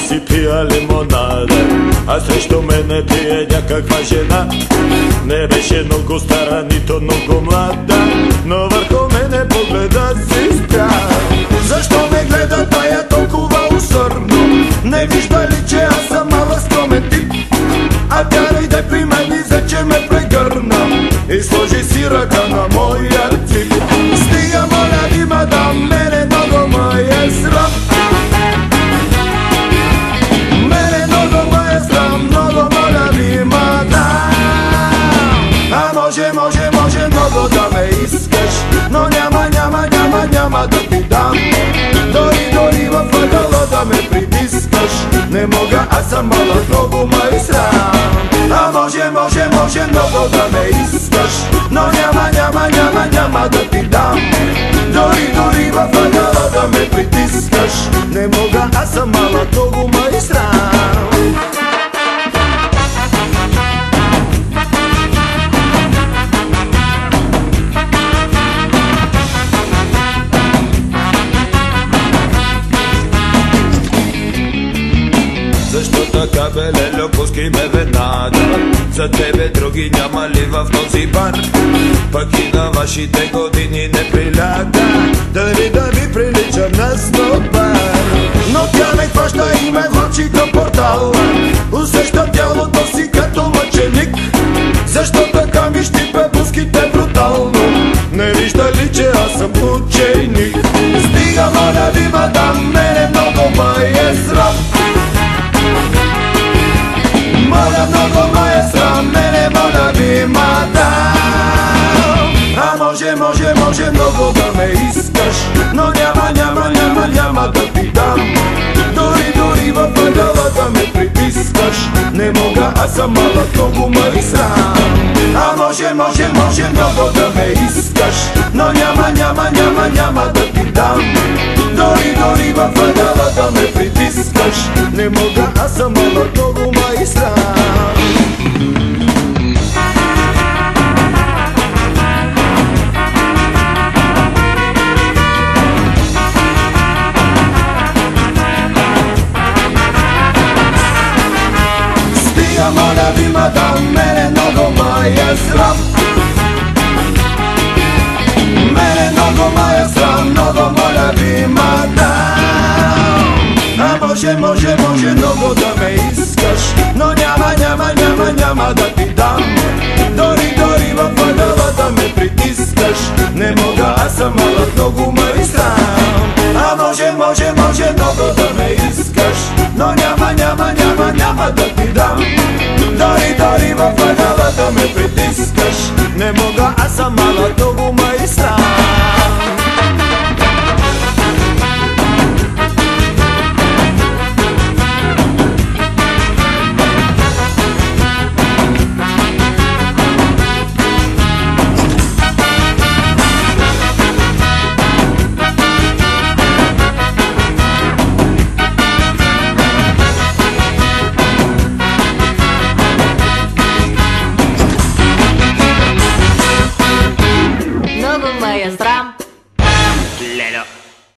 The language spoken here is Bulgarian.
си пия лимонада, а срещу мене пие някаква жена. Не беше много стара, нито много млада, но върху мене погледа си спря. Защо ме гледа тая толкова усърдно? Не вижда ли, че аз съм мала скромен тип? А тя дойде при мен и взе, ме прегърна и сложи си ръка на моя цип. Стига, моля ви, мадам, мене много ме е срам. Мене много ме е срам, много моля ви, мадам. А може много да ме искаш, но няма да ти дам. Дори във ъгъла да ме притискаш, не мога, аз съм малък, много ме е срам. А може много да ме искаш, но няма да ти дам. Дори във ъгъла да ме притискаш, не мога, аз съм малък, много ме е срам. Защо така, бе, леле, пускай ме веднага. За тебе други няма ли в този бар? Пък и на вашите години не приляга дали да ви приличам на снобар. Но тя ме хваща и ме влачи към портала. Усеща тялото си като мъченик. Защо така ми щипе буските брутално? Не вижда ли, че аз съм ученик? Стига, моля ви, мадам, мене много ме е срам. Много ме е срам, мене моля ви, мадам. А може много да ме искаш, но няма да ти дам. Дори във ъгъла да ме притискаш, не мога, аз съм малък, много ме е срам. А може много да ме искаш, но няма да ти дам. Дори във ъгъла да ме притискаш, не мога, аз съм малък, много ме е срам. Моля ви, мадам, мене много ме е срам. Мене много ме е срам, много моля ви, мадам. А може много да ме искаш, но няма да ти дам. Дори във ъгъла да ме притискаш, не мога, аз съм малък, много ме е срам. А може много да ме искаш, но няма да ти дам. Дори във ъгъла да ме притискаш, не мога, аз съм малък, много ме е срам. Много ме е срам, леле.